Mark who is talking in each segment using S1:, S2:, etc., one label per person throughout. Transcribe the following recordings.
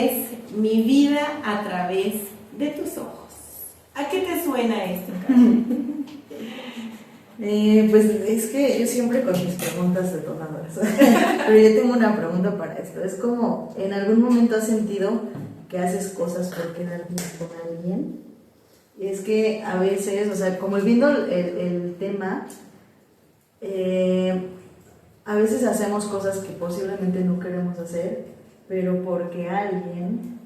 S1: es Mi vida a través de tus ojos. ¿A qué te suena esto, Karen?
S2: Pues es que yo siempre con mis preguntas detonadoras, pero yo tengo una pregunta para esto. Es como, ¿en algún momento has sentido que haces cosas por quedar bien con alguien? Es que a veces, o sea, como viendo el tema, a veces hacemos cosas que posiblemente no queremos hacer, pero porque alguien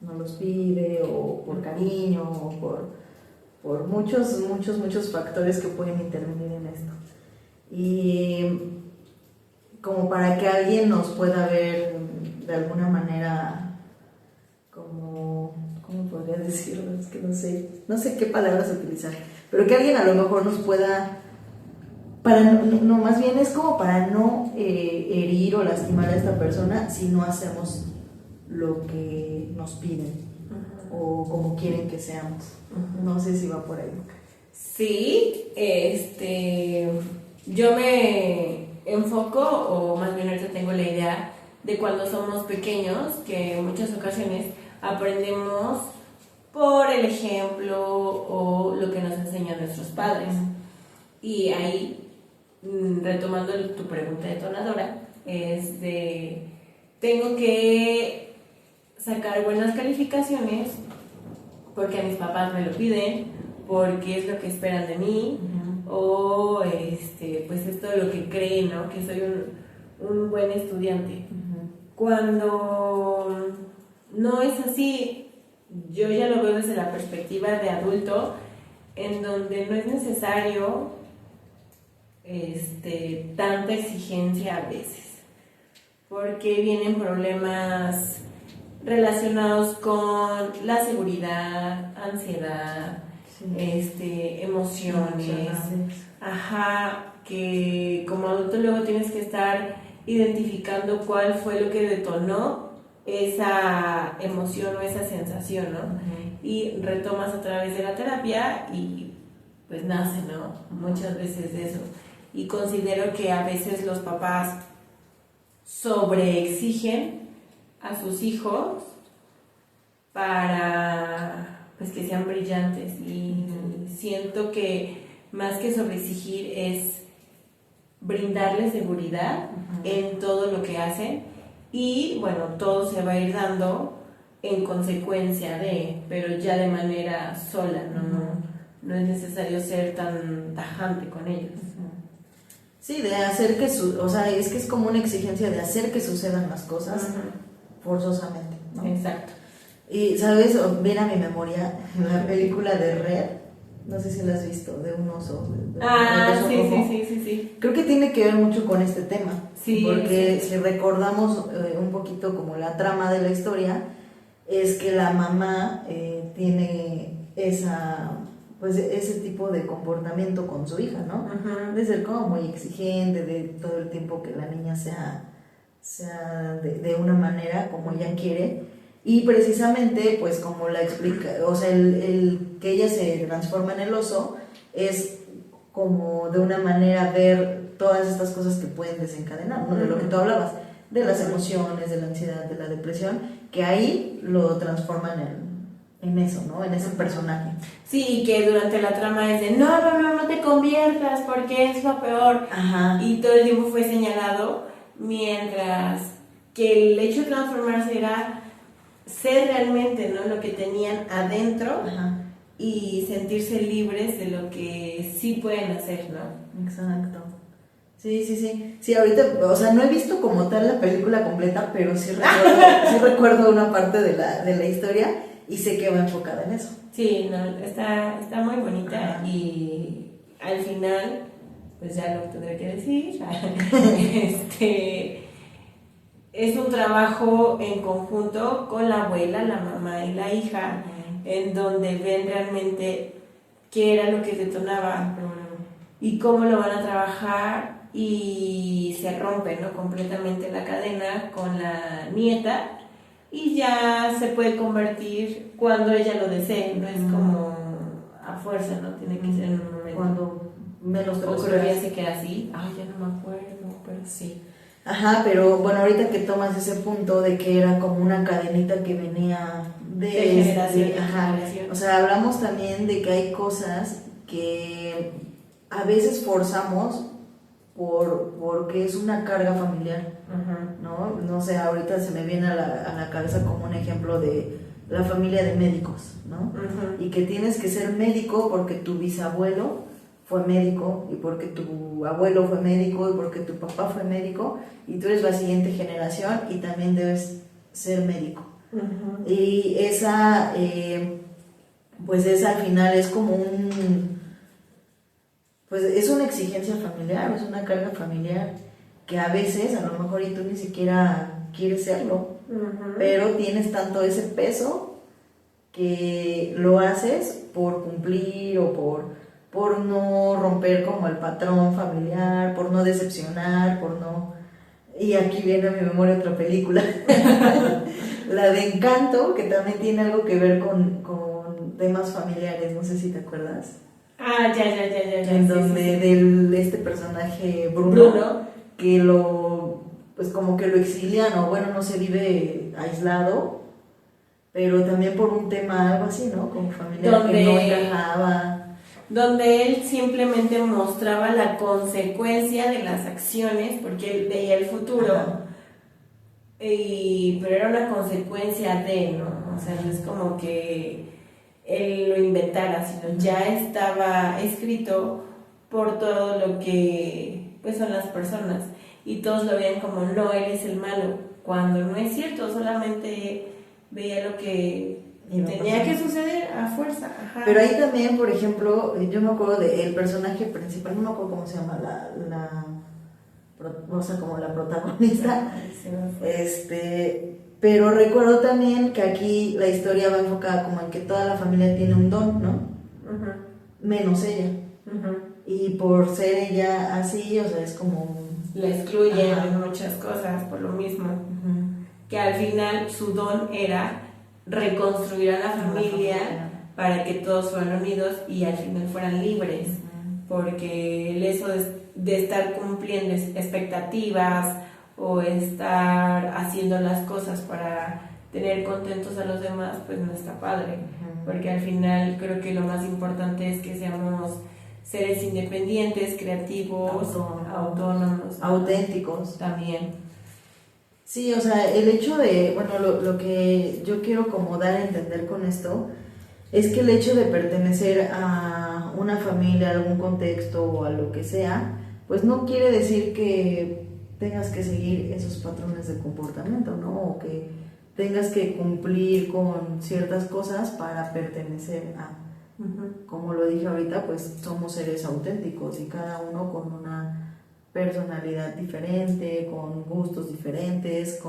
S2: nos los pide, o por cariño, o por muchos factores que pueden intervenir en esto. Y como para que alguien nos pueda ver de alguna manera, como, ¿cómo podría decirlo? Es que no sé qué palabras utilizar, pero que alguien a lo mejor nos pueda, más bien es como para no herir o lastimar a esta persona si no hacemos lo que nos piden o como quieren que seamos. No sé si va por ahí.
S1: Sí, yo me enfoco, o más bien ahorita tengo la idea de cuando somos pequeños, que en muchas ocasiones aprendemos por el ejemplo o lo que nos enseñan nuestros padres. Y ahí, retomando tu pregunta detonadora, tengo que sacar buenas calificaciones porque a mis papás me lo piden, porque es lo que esperan de mí, o pues es todo lo que creen, ¿no? Que soy un buen estudiante. Cuando no es así, yo ya lo veo desde la perspectiva de adulto, en donde no es necesario tanta exigencia a veces, porque vienen problemas relacionados con la seguridad, ansiedad, emociones, que como adulto luego tienes que estar identificando cuál fue lo que detonó esa emoción o esa sensación, ¿no? Y retomas a través de la terapia y pues nace, ¿no? Muchas veces de eso. Y considero que a veces los papás sobreexigen a sus hijos para pues que sean brillantes, y siento que más que sobreexigir es brindarles seguridad en todo lo que hacen, y bueno, todo se va a ir dando en consecuencia pero ya de manera sola, no es necesario ser tan tajante con ellos.
S2: Sí, de hacer que o sea, es que es como una exigencia de hacer que sucedan las cosas forzosamente, ¿no?
S1: Exacto.
S2: Y, ¿sabes? Viene a mi memoria la película de Red, no sé si la has visto, de un oso.
S1: Sí.
S2: Creo que tiene que ver mucho con este tema, porque
S1: sí.
S2: si recordamos un poquito como la trama de la historia, es que la mamá tiene ese tipo de comportamiento con su hija, ¿no? De ser como muy exigente, de todo el tiempo que la niña sea de una manera como ella quiere, y precisamente pues como la explica, o sea, el que ella se transforma en el oso es como de una manera ver todas estas cosas que pueden desencadenar, ¿no? De lo que tú hablabas, de las emociones, de la ansiedad, de la depresión, que ahí lo transforman en eso, ¿no? En ese personaje.
S1: Sí, que durante la trama es de no te conviertas porque es lo peor. Y todo el tiempo fue señalado, mientras que el hecho de transformarse era ser realmente, ¿no? Lo que tenían adentro. Y sentirse libres de lo que sí pueden hacer, ¿no?
S2: Exacto. Sí, ahorita, o sea, no he visto como tal la película completa, pero sí recuerdo una parte de la historia, y sé que va enfocada en eso.
S1: Sí, no, está muy bonita. Y al final, pues ya lo tendré que decir, es un trabajo en conjunto con la abuela, la mamá y la hija, en donde ven realmente qué era lo que detonaba y cómo lo van a trabajar, y se rompe, ¿no? Completamente la cadena con la nieta, y ya se puede convertir cuando ella lo desee, no es como a fuerza, ¿no? Tiene que ser en un momento.
S2: Cuando menos te lo
S1: esperas. O creo que ya se queda así, ya no me acuerdo, pero sí.
S2: Ajá, pero bueno, ahorita que tomas ese punto de que era como una cadenita que venía
S1: de generación en
S2: ajá,
S1: generación.
S2: o sea, hablamos también de que hay cosas que a veces forzamos porque es una carga familiar, ¿no? No sé, ahorita se me viene a la cabeza como un ejemplo de la familia de médicos, ¿no? Y que tienes que ser médico porque tu bisabuelo fue médico y porque tu abuelo fue médico y porque tu papá fue médico y tú eres la siguiente generación y también debes ser médico. Y esa, pues esa al final es como pues es una exigencia familiar, es una carga familiar que a veces a lo mejor y tú ni siquiera quieres serlo, pero tienes tanto ese peso que lo haces por cumplir o por no romper como el patrón familiar, por no decepcionar, por no... Y aquí viene a mi memoria otra película, la de Encanto, que también tiene algo que ver con temas familiares, no sé si te acuerdas.
S1: Ah, ya.
S2: En donde este personaje
S1: Bruno,
S2: que pues como que lo exilian, o bueno, no se vive aislado, pero también por un tema algo así, ¿no? Como familiar que no encajaba.
S1: Donde él simplemente mostraba la consecuencia de las acciones, porque él veía el futuro, pero era una consecuencia de, ¿no? O sea, no es como que él lo inventara, sino ya estaba escrito por todo lo que pues son las personas, y todos lo veían como, no, él es el malo, cuando no es cierto, solamente veía lo que tenía que suceder a fuerza.
S2: Pero ahí también, por ejemplo, yo me acuerdo del personaje principal, no me acuerdo cómo se llama o sea, como la protagonista, pero recuerdo también que aquí la historia va enfocada como en que toda la familia tiene un don, ¿no? Menos ella. Y por ser ella así, o sea, es como...
S1: La excluyen en muchas cosas por lo mismo. Que al final su don era reconstruir a la familia para que todos fueran unidos y al final fueran libres. Porque el eso de estar cumpliendo expectativas o estar haciendo las cosas para tener contentos a los demás, pues no está padre. Porque al final creo que lo más importante es que seamos seres independientes, creativos, autónomos,
S2: auténticos
S1: también.
S2: Sí, o sea, el hecho de, bueno, lo que yo quiero como dar a entender con esto es que el hecho de pertenecer a una familia, a algún contexto o a lo que sea, pues no quiere decir que tengas que seguir esos patrones de comportamiento, ¿no? O que tengas que cumplir con ciertas cosas para pertenecer a. Como lo dije ahorita, pues somos seres auténticos y cada uno con una personalidad diferente, con gustos diferentes,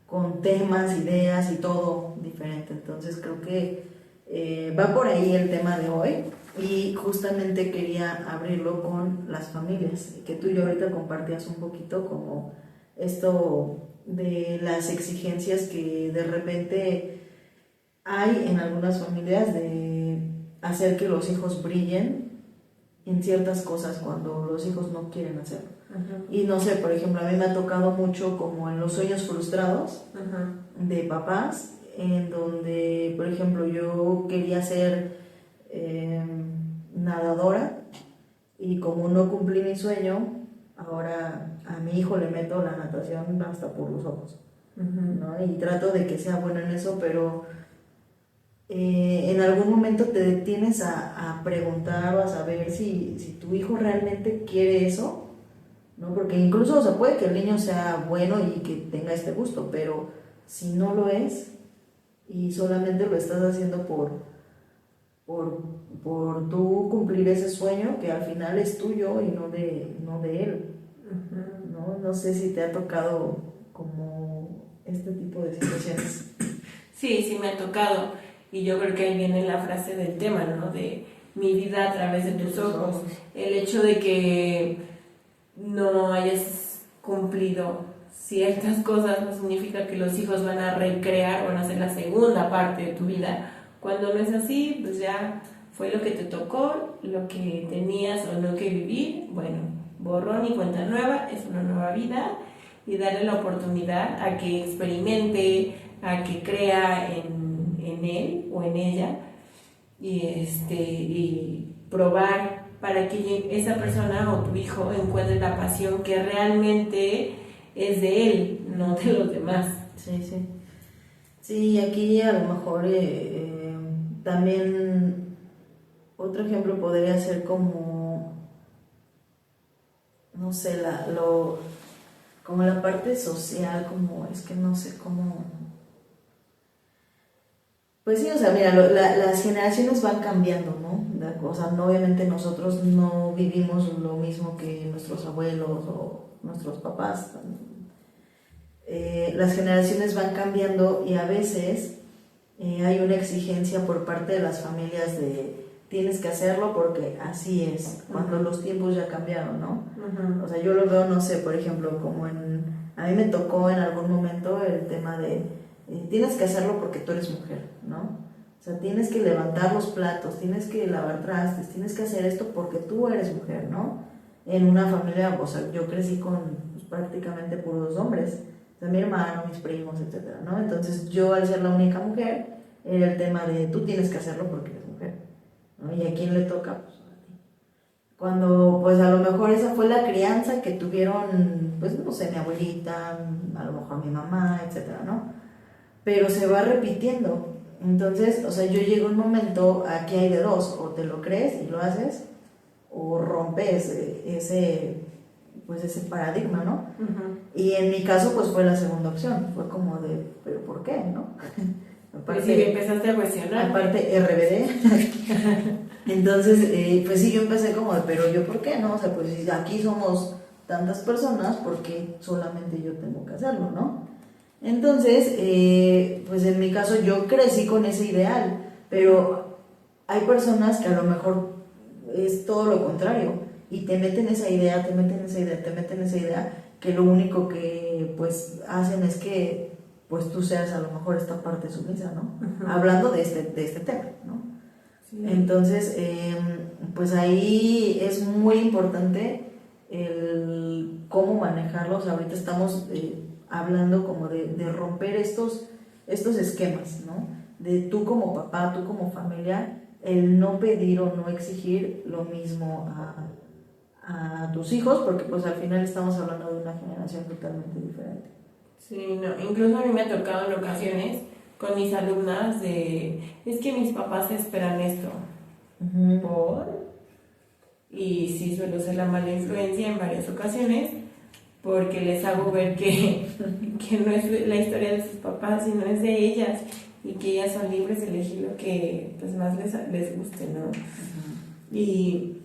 S2: con temas, ideas y todo diferente. Entonces creo que va por ahí el tema de hoy y justamente quería abrirlo con las familias, que tú y yo ahorita compartías un poquito como esto de las exigencias que de repente hay en algunas familias de hacer que los hijos brillen en ciertas cosas cuando los hijos no quieren hacerlo. Y no sé, por ejemplo, a mí me ha tocado mucho como en los sueños frustrados de papás, en donde, por ejemplo, yo quería ser nadadora y como no cumplí mi sueño, ahora a mi hijo le meto la natación hasta por los ojos, ¿no? Y trato de que sea bueno en eso, pero en algún momento te detienes a preguntar o a saber si tu hijo realmente quiere eso, ¿no? Porque incluso, o sea, puede que el niño sea bueno y que tenga este gusto, pero si no lo es y solamente lo estás haciendo por tú cumplir ese sueño que al final es tuyo y no de él, ¿no? No sé si te ha tocado como este tipo de situaciones.
S1: Sí me ha tocado. Y yo creo que ahí viene la frase del tema, ¿no? De mi vida a través de tus ojos. El hecho de que no hayas cumplido ciertas cosas no significa que los hijos van a recrear o van a hacer la segunda parte de tu vida. Cuando no es así, pues ya fue lo que te tocó, lo que tenías o no que vivir. Bueno, borrón y cuenta nueva, es una nueva vida. y darle la oportunidad a que experimente, a que crea en él o en ella y probar para que esa persona o tu hijo encuentre la pasión que realmente es de él, no de los demás.
S2: Sí, sí. Sí, aquí a lo mejor también otro ejemplo podría ser como, no sé, como la parte social, como es que no sé cómo. Pues sí, o sea, mira, las generaciones van cambiando, ¿no? O sea, no, obviamente nosotros no vivimos lo mismo que nuestros abuelos o nuestros papás. Las generaciones van cambiando y a veces hay una exigencia por parte de las familias de tienes que hacerlo porque así es, cuando los tiempos ya cambiaron, ¿no? O sea, yo lo veo, no sé, por ejemplo, a mí me tocó en algún momento el tema de tienes que hacerlo porque tú eres mujer, ¿no? O sea, tienes que levantar los platos, tienes que lavar trastes, tienes que hacer esto porque tú eres mujer, ¿no? En una familia, o sea, yo crecí con pues, prácticamente puros hombres, o sea, mi hermano, mis primos, etcétera, ¿no? Entonces yo, al ser la única mujer, era el tema de tú tienes que hacerlo porque eres mujer, ¿no? ¿Y a quién le toca? Pues a ti. Cuando, pues a lo mejor esa fue la crianza que tuvieron, pues no sé, mi abuelita, a lo mejor mi mamá, etcétera, ¿no? Pero se va repitiendo. Entonces, o sea, yo llego a un momento, aquí hay de dos, o te lo crees y lo haces, o rompes ese paradigma, ¿no? Y en mi caso, pues fue la segunda opción, fue como de, ¿pero por qué, no?
S1: Aparte, pues sí, empezaste a cuestionar.
S2: Aparte, RBD. Entonces, pues sí, yo empecé como de, pero yo, ¿por qué, no? O sea, pues si aquí somos tantas personas, ¿por qué solamente yo tengo que hacerlo, no? Entonces, pues en mi caso yo crecí con ese ideal, pero hay personas que a lo mejor es todo lo contrario y te meten esa idea, te meten esa idea, te meten esa idea, que lo único que pues hacen es que pues tú seas a lo mejor esta parte sumisa, ¿no? Hablando de este tema, ¿no? Sí. Entonces, pues ahí es muy importante el cómo manejarlos. Ahorita estamos hablando como de romper estos esquemas, ¿no? De tú como papá, tú como familia, el no pedir o no exigir lo mismo a tus hijos, porque pues al final estamos hablando de una generación totalmente diferente.
S1: Sí, no, incluso a mí me ha tocado en ocasiones con mis alumnas es que mis papás esperan esto. ¿Por? Y sí suelo ser la mala influencia en varias ocasiones, porque les hago ver que no es la historia de sus papás, sino es de ellas, y que ellas son libres de elegir lo que pues, más les guste, ¿no? Y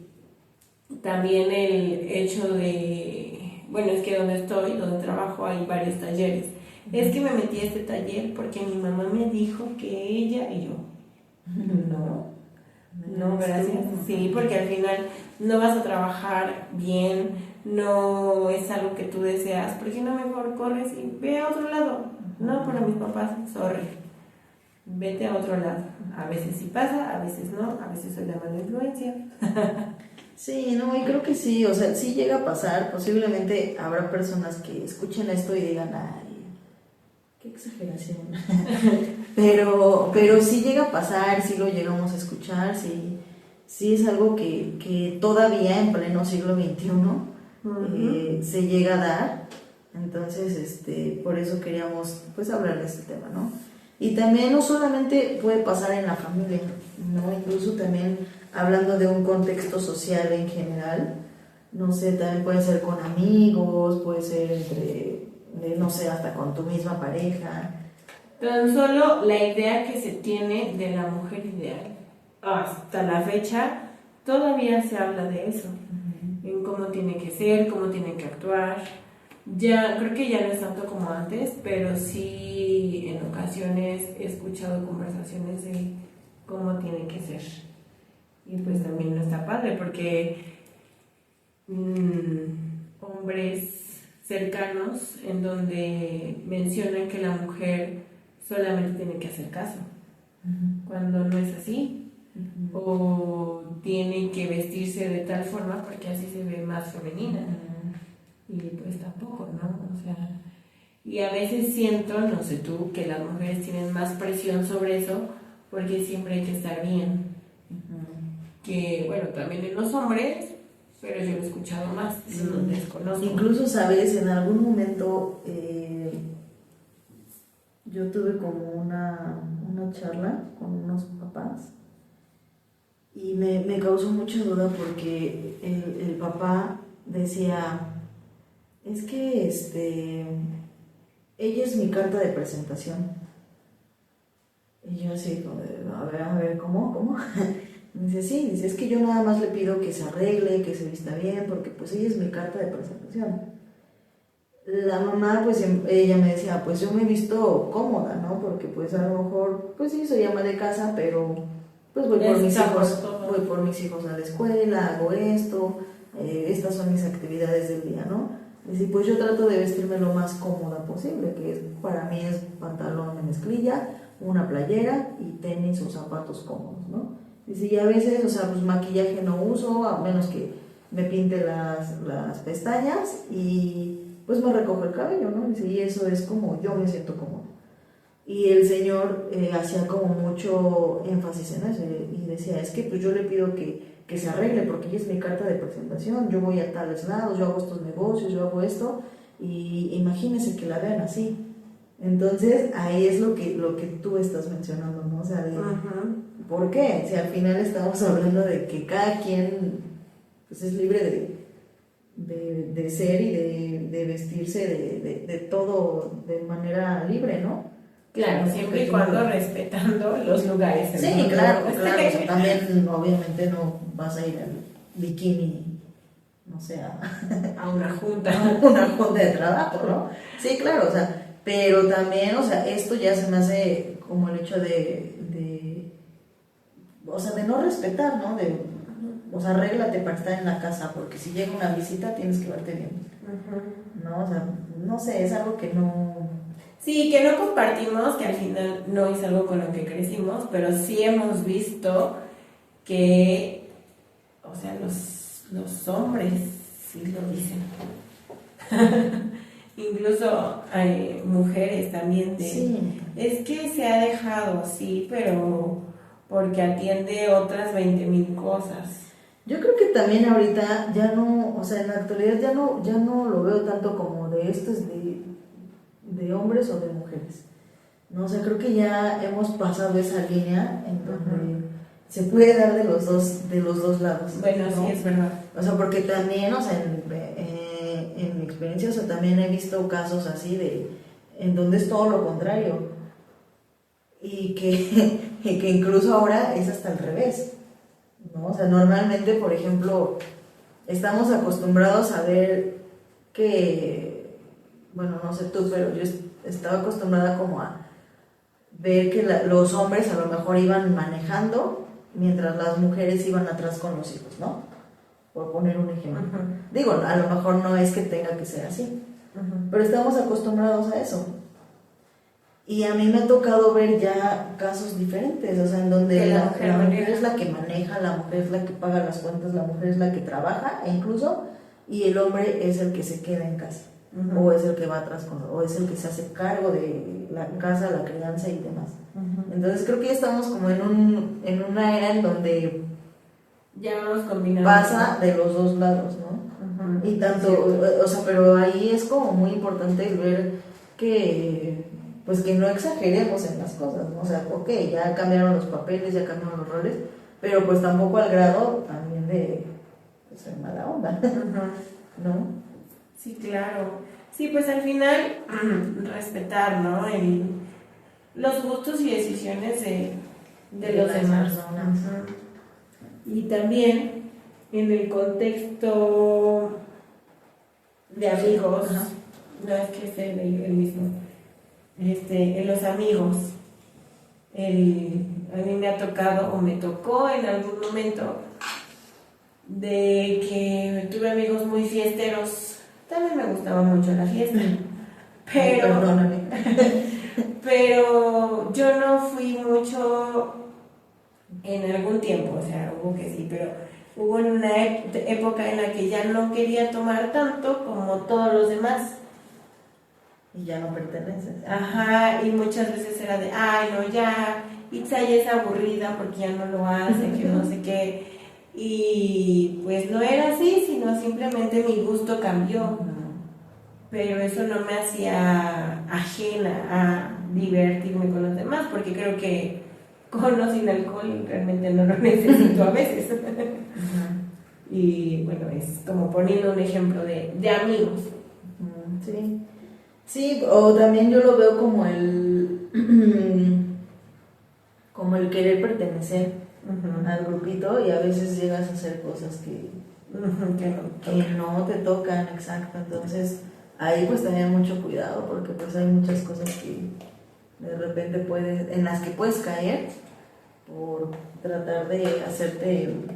S1: también el hecho de, bueno, es que donde trabajo hay varios talleres. Es que me metí a este taller porque mi mamá me dijo que ella y yo. No, gracias. Sí, porque al final no vas a trabajar bien, no es algo que tú deseas, ¿por qué no mejor corres y ve a otro lado? No, para mis papás, sorry, vete a otro lado. A veces sí pasa, a veces no, a veces soy la mala influencia.
S2: Sí, no, y creo que sí, o sea, sí llega a pasar, posiblemente habrá personas que escuchen esto y digan, ay, qué exageración. pero sí llega a pasar, sí lo llegamos a escuchar, sí es algo que todavía en pleno siglo XXI se llega a dar. Entonces, por eso queríamos pues hablar de este tema, ¿no? Y también no solamente puede pasar en la familia, ¿no? Incluso también hablando de un contexto social en general, no sé, también puede ser con amigos, puede ser entre, no sé, hasta con tu misma pareja.
S1: Tan solo la idea que se tiene de la mujer ideal, hasta la fecha, todavía se habla de eso, en cómo tiene que ser, cómo tiene que actuar. Ya, creo que ya no es tanto como antes, pero sí en ocasiones he escuchado conversaciones de cómo tiene que ser. Y pues también no está padre porque hombres cercanos en donde mencionan que la mujer solamente tiene que hacer caso, cuando no es así, o tiene que vestirse de tal forma porque así se ve más femenina. y pues tampoco, ¿no? O sea, y a veces siento, no sé tú, que las mujeres tienen más presión sobre eso porque siempre hay que estar bien. Que bueno, también en los hombres, pero yo lo he escuchado más,
S2: Sí.
S1: no desconozco.
S2: Incluso, sabes, en algún momento yo tuve como una charla con unos papás y me causó mucha duda porque el papá decía, es que ella es mi carta de presentación. Y yo así, como a ver, ¿cómo? Me dice, sí, dice, es que yo nada más le pido que se arregle, que se vista bien, porque pues ella es mi carta de presentación. La mamá, pues ella me decía, pues yo me he visto cómoda, ¿no? Porque pues a lo mejor, pues sí, soy ama de casa, pero pues voy por mis hijos a la escuela, hago esto, estas son mis actividades del día, ¿no? Dice, pues yo trato de vestirme lo más cómoda posible, para mí es pantalón de mezclilla, una playera y tenis o zapatos cómodos, ¿no? Dice, y a veces, o sea, pues maquillaje no uso, a menos que me pinte las pestañas y pues me recojo el cabello, ¿no? Dice, y eso es como yo me siento cómodo. Y el señor hacía como mucho énfasis en eso y decía, es que pues yo le pido que se arregle porque ella es mi carta de presentación, yo voy a tales lados, yo hago estos negocios, yo hago esto, y imagínense que la vean así. Entonces ahí es lo que tú estás mencionando, ¿no? O sea, ¿por qué? Si al final estamos hablando de que cada quien pues es libre de ser y de vestirse de todo de manera libre, ¿no?
S1: Claro, siempre y cuando respetando los lugares.
S2: Sí, claro. O sea, también obviamente no vas a ir al bikini, no sé,
S1: a una junta.
S2: Una junta de trabajo, ¿no? Sí, claro, o sea, pero también, o sea, esto ya se me hace como el hecho o sea, de no respetar, ¿no? O sea, arréglate para estar en la casa, porque si llega una visita tienes que verte bien, ¿no? O sea, no sé, es algo que no...
S1: Sí, que no compartimos, que al final no es algo con lo que crecimos, pero sí hemos visto que, o sea, los hombres sí lo dicen. Incluso hay mujeres también
S2: sí.
S1: Es que se ha dejado, sí, pero porque atiende otras 20,000 cosas.
S2: Yo creo que también ahorita ya no, o sea, en la actualidad ya no lo veo tanto como de esto es de hombres o de mujeres. No, o sea, creo que ya hemos pasado esa línea en donde se puede dar de los dos lados.
S1: Bueno,
S2: ¿no?
S1: sí, es verdad.
S2: O sea, porque también, o sea, en mi experiencia, o sea, también he visto casos así en donde es todo lo contrario. Y que incluso ahora es hasta al revés, ¿no? O sea, normalmente, por ejemplo, estamos acostumbrados a ver que, bueno, no sé tú, pero yo estaba acostumbrada como a ver que los hombres a lo mejor iban manejando mientras las mujeres iban atrás con los hijos, ¿no? Por poner un ejemplo. Digo, a lo mejor no es que tenga que ser así, pero estamos acostumbrados a eso. Y a mí me ha tocado ver ya casos diferentes, o sea, en donde la mujer es la que maneja, la mujer es la que paga las cuentas, la mujer es la que trabaja, e incluso, y el hombre es el que se queda en casa, o es el que va atrás o es el que se hace cargo de la casa, la crianza y demás. Entonces creo que ya estamos como en una era en donde
S1: ya vamos combinando.
S2: Pasa de los dos lados, ¿no? Y tanto, o sea, pero ahí es como muy importante ver que pues que no exageremos en las cosas, ¿no? O sea, ok, ya cambiaron los papeles, ya cambiaron los roles, pero pues tampoco al grado también de ser mala onda, ¿no?
S1: Sí, claro. Sí, pues al final respetar, ¿no? Los gustos y decisiones de los demás. Y también en el contexto de amigos, no es que sea el mismo. En los amigos, a mí me ha tocado o me tocó en algún momento de que tuve amigos muy fiesteros. También me gustaba mucho la fiesta, pero yo no fui mucho en algún tiempo, o sea, hubo que sí, pero hubo una época en la que ya no quería tomar tanto como todos los demás.
S2: Y ya no perteneces.
S1: Ajá, y muchas veces era de, ay, no, ya, Itza ya es aburrida porque ya no lo hace, que no sé qué. Y pues no era así, sino simplemente mi gusto cambió. Pero eso no me hacía ajena a divertirme con los demás, porque creo que con o sin alcohol realmente no lo necesito a veces. Y bueno, es como poniendo un ejemplo de amigos.
S2: Sí. Sí, o también yo lo veo como como el querer pertenecer al grupito, y a veces llegas a hacer cosas que no te tocan, exacto. Entonces ahí pues también mucho cuidado, porque pues hay muchas cosas que de repente en las que puedes caer por tratar de hacerte el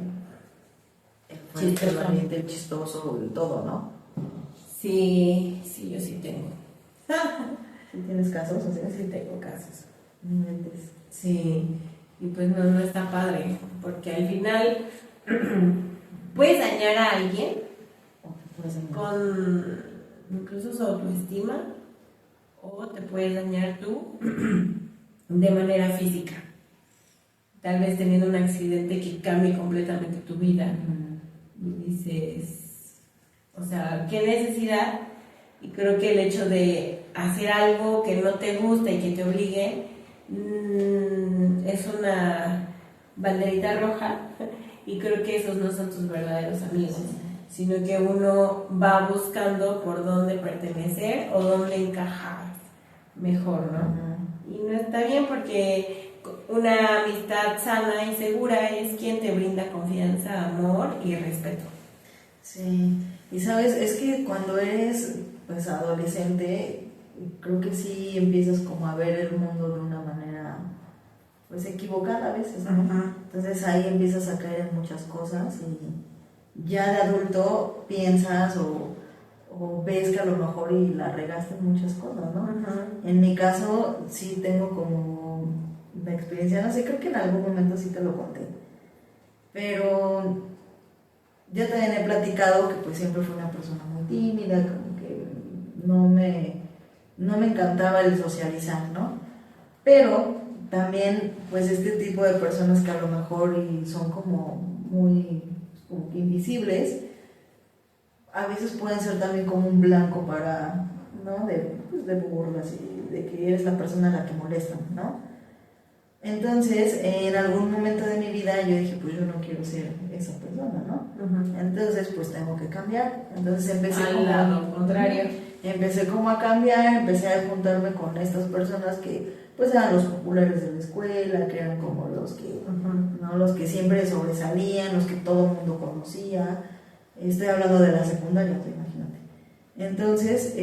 S2: valiente, el chistoso, el todo, ¿no?
S1: Sí, sí, yo sí tengo.
S2: ¿Sí tienes casos? ¿O sea?
S1: Sí tengo casos.
S2: Mentes.
S1: Sí, y pues no está padre, porque al final puedes dañar a alguien con incluso su autoestima, o te puedes dañar tú de manera física, tal vez teniendo un accidente que cambie completamente tu vida. Y dices, o sea, ¿qué necesidad? Y creo que el hecho de hacer algo que no te gusta y que te obligue es una banderita roja, y creo que esos no son tus verdaderos amigos, sino que uno va buscando por dónde pertenecer o dónde encajar mejor, ¿no? Y no está bien, porque una amistad sana y segura es quien te brinda confianza, amor y respeto.
S2: Sí, y sabes, es que cuando eres pues adolescente, creo que sí empiezas como a ver el mundo de una manera pues equivocada a veces, ¿no? Entonces ahí empiezas a caer en muchas cosas, y ya de adulto piensas o ves que a lo mejor y la regaste en muchas cosas, ¿no? En mi caso sí tengo como la experiencia, no sé, creo que en algún momento sí te lo conté, pero yo también he platicado que pues siempre fui una persona muy tímida, como que no me encantaba el socializar, ¿no? Pero también pues este tipo de personas que a lo mejor y son como muy como que invisibles, a veces pueden ser también como un blanco para, ¿no? De burlas, y de que eres la persona a la que molestan, ¿no? Entonces, en algún momento de mi vida yo dije, pues yo no quiero ser esa persona, ¿no? Entonces, pues tengo que cambiar. Entonces empecé
S1: al lado contrario.
S2: Empecé como a cambiar, empecé a juntarme con estas personas que pues eran los populares de la escuela, que eran como los que, ¿no? Los que siempre sobresalían, los que todo el mundo conocía. Estoy hablando de la secundaria, imagínate. Entonces,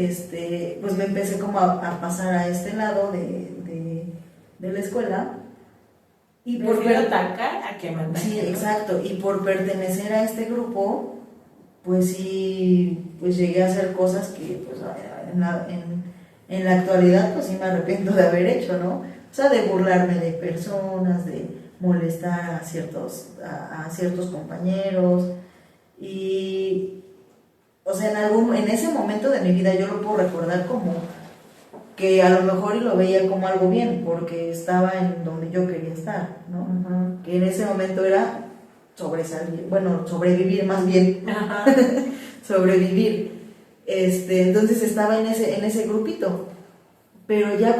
S2: pues me empecé como a pasar a este lado de la escuela.
S1: Y por atacar a que mandar.
S2: Sí, exacto. Y por pertenecer a este grupo, pues sí, pues llegué a hacer cosas que pues en la actualidad pues sí me arrepiento de haber hecho, ¿no? O sea, de burlarme de personas, de molestar a ciertos compañeros. Y, o sea, en ese momento de mi vida yo lo puedo recordar como que a lo mejor y lo veía como algo bien, porque estaba en donde yo quería estar, ¿no? Que en ese momento era sobrevivir más bien, sobrevivir. Entonces estaba en ese grupito, pero ya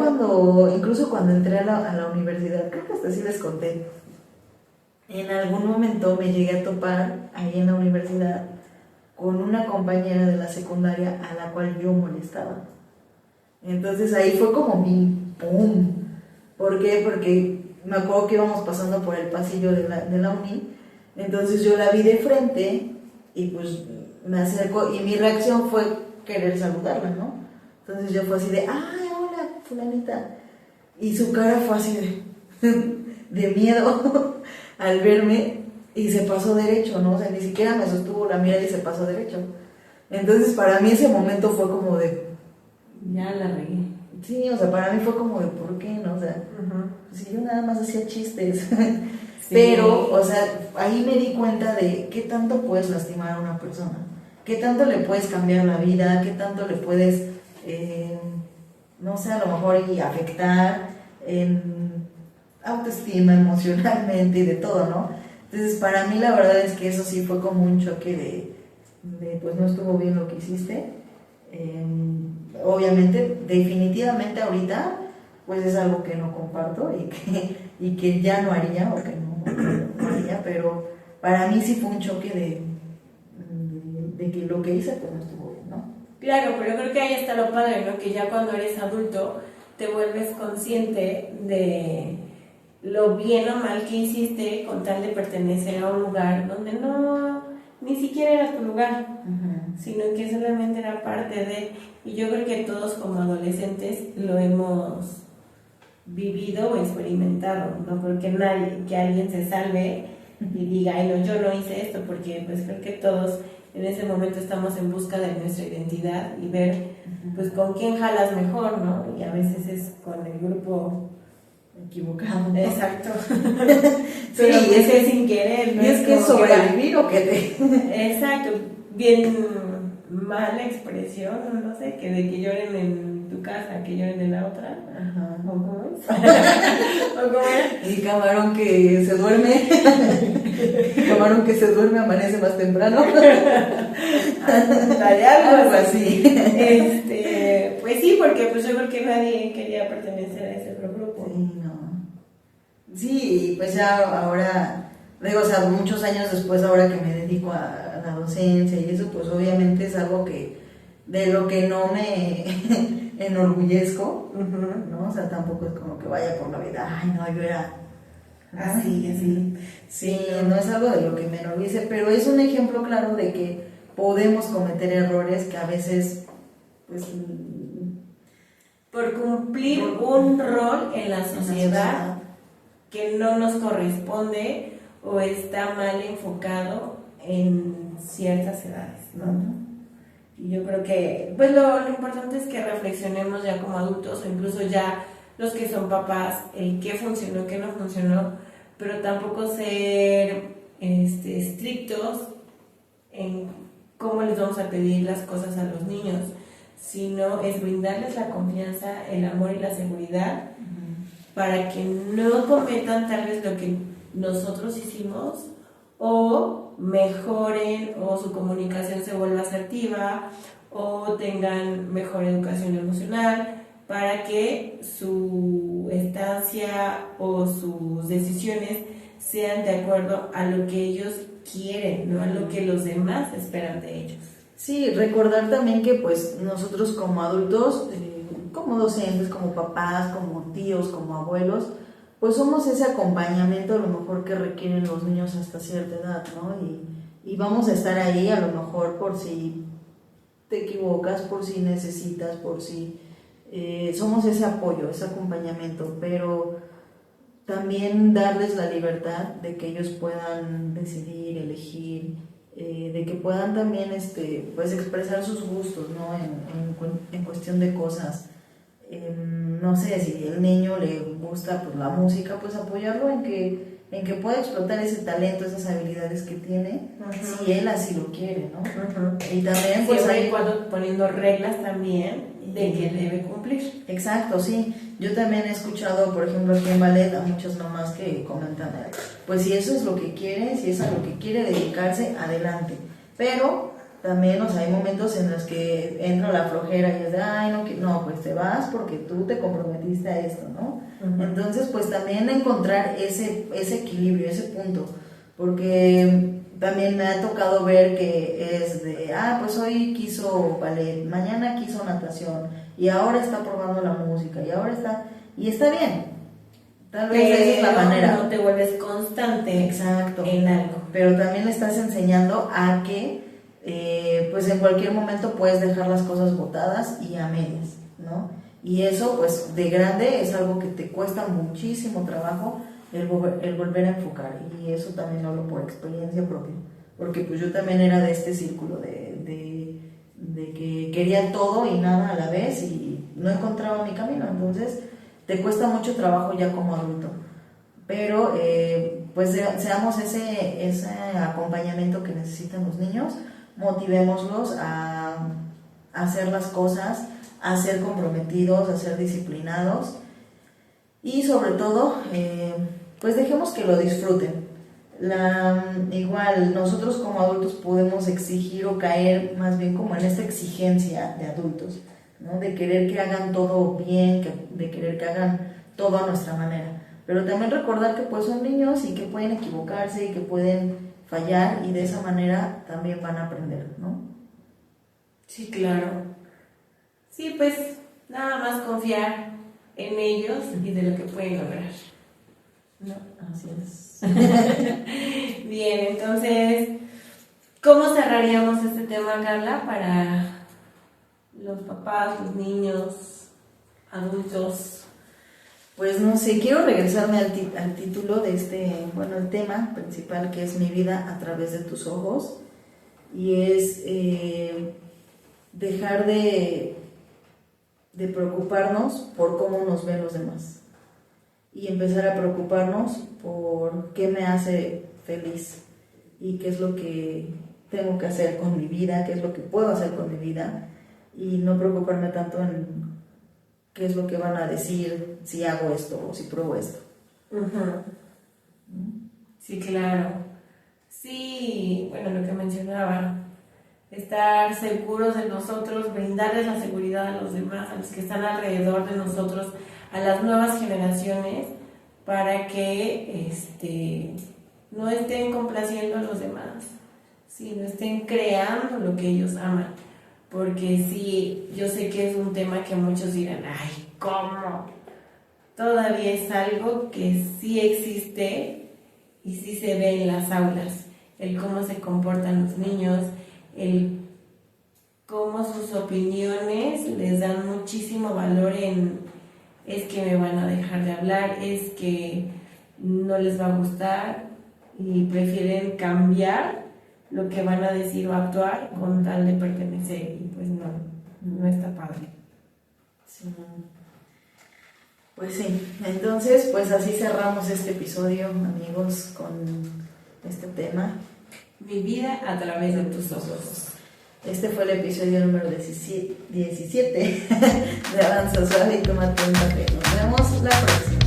S2: incluso cuando entré a la universidad, creo que hasta sí les conté, en algún momento me llegué a topar ahí en la universidad con una compañera de la secundaria a la cual yo molestaba. Entonces ahí fue como mi ¡pum! ¿Por qué? Porque me acuerdo que íbamos pasando por el pasillo de la uni, entonces yo la vi de frente y pues me acerco, y mi reacción fue querer saludarla, ¿no? Entonces yo fue así de, ¡ay, hola, fulanita! Y su cara fue así de miedo al verme, y se pasó derecho, ¿no? O sea, ni siquiera me sostuvo la mirada y se pasó derecho. Entonces para mí ese momento fue como de...
S1: Ya la regué.
S2: Sí, o sea, para mí fue como de, ¿por qué, no? O sea, si yo nada más hacía chistes. Pero, o sea, ahí me di cuenta de qué tanto puedes lastimar a una persona, qué tanto le puedes cambiar la vida, qué tanto le puedes, no sé, a lo mejor y afectar en autoestima, emocionalmente y de todo, ¿no? Entonces, para mí la verdad es que eso sí fue como un choque de pues no estuvo bien lo que hiciste. Obviamente, definitivamente ahorita, pues es algo que no comparto y que ya no haría, o que no haría, pero para mí sí fue un choque de que lo que hice pues no estuvo bien, ¿no?
S1: Claro, pero creo que ahí está lo padre, ¿no? Que ya cuando eres adulto te vuelves consciente de lo bien o mal que hiciste con tal de pertenecer a un lugar donde no, ni siquiera era tu lugar, sino que solamente era parte de... Y yo creo que todos como adolescentes lo hemos vivido o experimentado, no creo que nadie, que alguien se salve y diga, ay no, yo no hice esto, porque pues creo que todos en ese momento estamos en busca de nuestra identidad y ver pues con quién jalas mejor, ¿no? Y a veces es con el grupo
S2: equivocado, ¿no?
S1: Exacto.
S2: Sí,
S1: pero
S2: y es que
S1: sin querer, ¿no?
S2: Y es que es sobrevivir o que te...
S1: Exacto, bien mala expresión, no sé, que de que lloren en tu casa, que lloren en la otra.
S2: Ajá.
S1: ¿O cómo es? ¿O cómo es?
S2: Y camarón que se duerme, camarón que se duerme amanece más temprano.
S1: Algo
S2: así.
S1: Pues sí, porque pues yo creo que nadie quería pertenecer a ese otro grupo.
S2: Sí, no. Sí, pues ya ahora, digo, o sea, muchos años después, ahora que me dedico a la docencia y eso, pues obviamente es algo que, de lo que no me enorgullezco, ¿no? O sea, tampoco es como que vaya por la vida, ay, no, yo era así, así. Sí, no es algo de lo que me enorgullece, pero es un ejemplo claro de que podemos cometer errores que a veces, pues...
S1: por cumplir un rol en la sociedad que no nos corresponde o está mal enfocado en ciertas edades, ¿no? Y yo creo que pues lo importante es que reflexionemos ya como adultos, o incluso ya los que son papás, en qué funcionó, qué no funcionó, pero tampoco ser estrictos en cómo les vamos a pedir las cosas a los niños, sino es brindarles la confianza, el amor y la seguridad para que no cometan tal vez lo que nosotros hicimos o mejoren o su comunicación se vuelva asertiva o tengan mejor educación emocional para que su estancia o sus decisiones sean de acuerdo a lo que ellos quieren, no a lo que los demás esperan de ellos.
S2: Sí, recordar también que pues nosotros como adultos, como docentes, como papás, como tíos, como abuelos, pues somos ese acompañamiento a lo mejor que requieren los niños hasta cierta edad, ¿no? Y vamos a estar ahí a lo mejor por si te equivocas, por si necesitas, por si... somos ese apoyo, ese acompañamiento, pero también darles la libertad de que ellos puedan decidir, elegir, de que puedan también pues expresar sus gustos, ¿no? En cuestión de cosas. No sé, si el niño le gusta pues la música, pues apoyarlo en que pueda explotar ese talento, esas habilidades que tiene, si él así lo quiere, ¿no? Y también pues
S1: siempre y cuando poniendo reglas también de que debe cumplir.
S2: Exacto, sí. Yo también he escuchado, por ejemplo, aquí en ballet a muchas mamás que comentan, pues si eso es lo que quiere, si es a lo que quiere dedicarse, adelante. Pero también, o sea, hay momentos en los que entra la flojera y es de, ay, no, pues te vas porque tú te comprometiste a esto, ¿no? Entonces, pues también encontrar ese equilibrio, ese punto, porque también me ha tocado ver que es de, pues hoy quiso ballet, mañana quiso natación, y ahora está probando la música, y está bien, tal vez esa es la manera.
S1: No te vuelves constante.
S2: Exacto.
S1: En algo.
S2: Pero también le estás enseñando a que, pues en cualquier momento puedes dejar las cosas botadas y a medias, ¿no? Y eso, pues de grande es algo que te cuesta muchísimo trabajo, el volver a enfocar, y eso también lo hablo por experiencia propia, porque pues yo también era de este círculo de que quería todo y nada a la vez y no encontraba mi camino, entonces te cuesta mucho trabajo ya como adulto, pero pues seamos ese acompañamiento que necesitan los niños, motivémoslos a hacer las cosas, a ser comprometidos, a ser disciplinados y sobre todo, pues dejemos que lo disfruten. Igual nosotros como adultos podemos exigir o caer más bien como en esta exigencia de adultos, ¿no? De querer que hagan todo bien, de querer que hagan todo a nuestra manera, pero también recordar que pues son niños y que pueden equivocarse y que pueden fallar y de esa manera también van a aprender, ¿no?
S1: Sí, claro. Sí, pues nada más confiar en ellos y de lo que pueden lograr.
S2: No, así es.
S1: Bien, entonces, ¿cómo cerraríamos este tema, Carla, para los papás, los niños, adultos?
S2: Pues no sé, quiero regresarme al título de el tema principal, que es Mi vida a través de tus ojos, y es dejar de preocuparnos por cómo nos ven los demás y empezar a preocuparnos por qué me hace feliz y qué es lo que tengo que hacer con mi vida, qué es lo que puedo hacer con mi vida, y no preocuparme tanto en qué es lo que van a decir si hago esto o si pruebo esto.
S1: Uh-huh. Sí, claro. Sí, bueno, lo que mencionaba, estar seguros de nosotros, brindarles la seguridad a los demás, a los que están alrededor de nosotros, a las nuevas generaciones, para que no estén complaciendo a los demás, sino estén creando lo que ellos aman. Porque sí, yo sé que es un tema que muchos dirán, ay, ¿cómo? Todavía es algo que sí existe y sí se ve en las aulas, el cómo se comportan los niños, el cómo sus opiniones les dan muchísimo valor es que me van a dejar de hablar, es que no les va a gustar y prefieren cambiar lo que van a decir o actuar con tal de pertenecer, y pues no está padre.
S2: Sí. Pues sí, entonces pues así cerramos este episodio, amigos, con este tema.
S1: Mi vida a través de tus ojos.
S2: Este fue el episodio número 17 de Avanza Suave y Tómate un Café. Nos vemos la próxima.